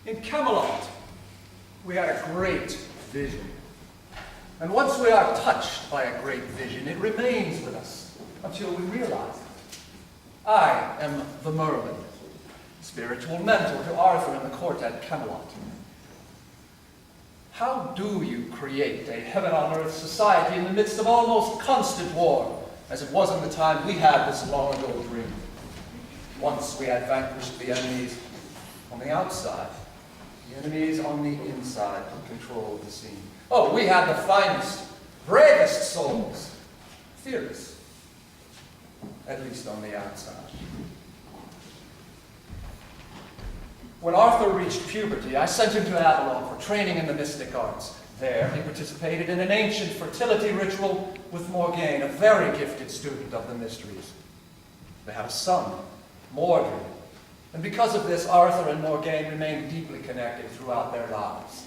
In Camelot, we had a great vision. And once we are touched by a great vision, it remains with us until we realize it. I am the Merlin, spiritual mentor to Arthur and the court at Camelot. How do you create a heaven-on-earth society in the midst of almost constant war, as it was in the time we had this long ago dream? Once we had vanquished the enemies on the outside, the enemies on the inside took control of the scene. Oh, we had the finest, bravest souls, fearless, at least on the outside. When Arthur reached puberty, I sent him to Asheville for training in the mystic arts. There, he participated in an ancient fertility ritual with Morgaine, a very gifted student of the mysteries. They had a son, Modred, and because of this, Arthur and Morgaine remained deeply connected throughout their lives.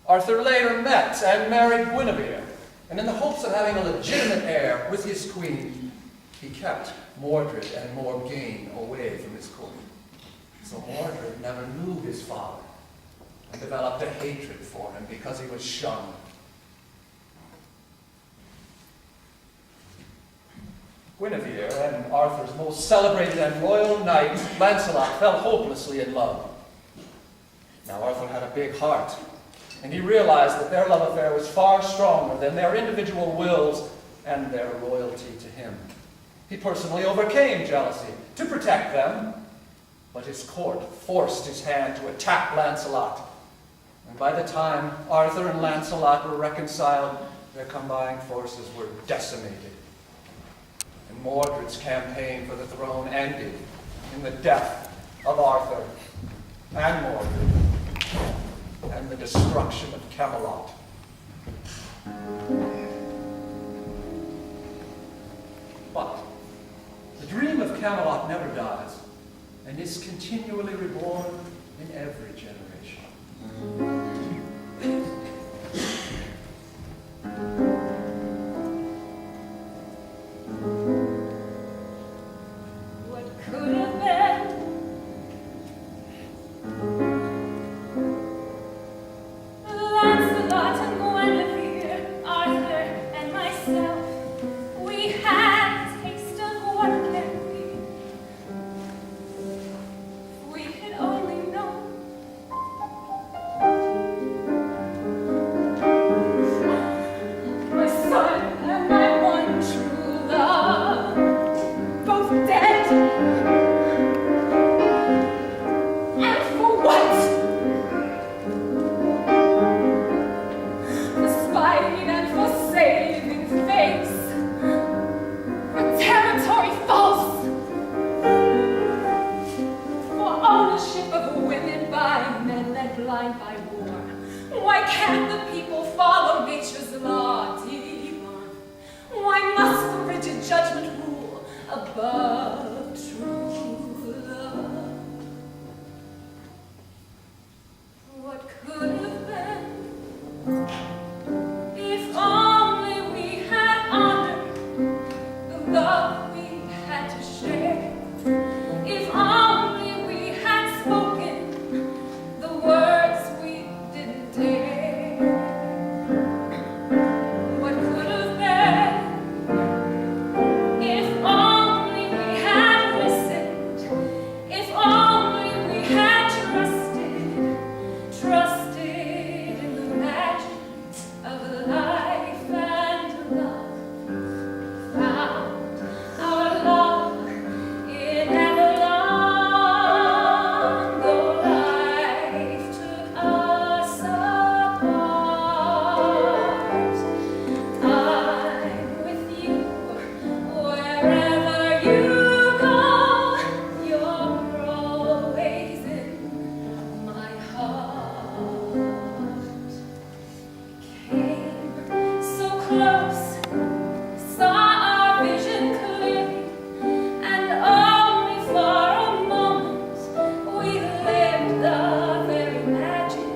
Arthur later met and married Guinevere, and in the hopes of having a legitimate heir with his queen, he kept Modred and Morgaine away from his court. So Modred never knew his father and developed a hatred for him because he was shunned. Guinevere and Arthur's most celebrated and loyal knight, Lancelot, fell hopelessly in love. Now Arthur had a big heart, and he realized that their love affair was far stronger than their individual wills and their loyalty to him. He personally overcame jealousy to protect them, but his court forced his hand to attack Lancelot. And by the time Arthur and Lancelot were reconciled, their combined forces were decimated. And Modred's campaign for the throne ended in the death of Arthur and Modred and the destruction of Camelot. But the dream of Camelot never dies and is continually reborn in every generation. What could have been? Lancelot and Guinevere, Arthur and myself, we had a taste of what can be. We had only known my son and my one true love, both dead. And for what? For spite and for saving face, for territory false, for ownership of women by men led blind by war. Why can't the people follow nature's law divine? Why must the rigid judgment rule above true love? What could have been if only we had honored the love we had to share? If only we had spoken the words we didn't dare. What could have been if only we had listened? If only we had trusted in the magic of life and love, found our love in Avalon, though life took us apart. I'm with you wherever you go. You're always in my heart. Came so close, saw our vision clearly, and only for a moment we lived the very magic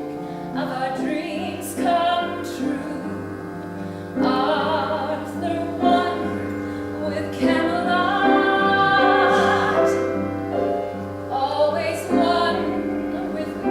of our dreams come true. Arthur won with Camelot, always won with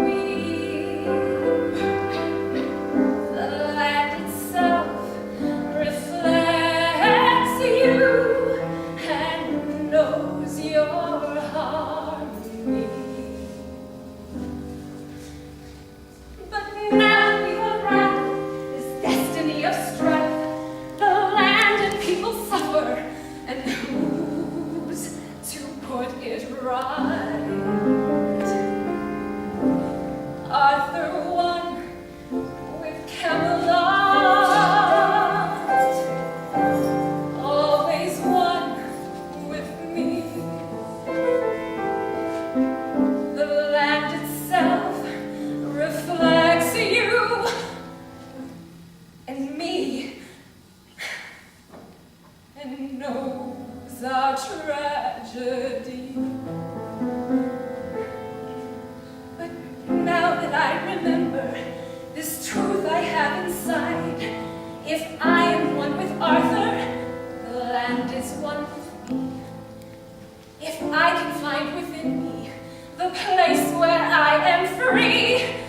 ends our tragedy. But now that I remember this truth I have inside, if I am one with Arthur, the land is one with me. If I can find within me the place where I am free,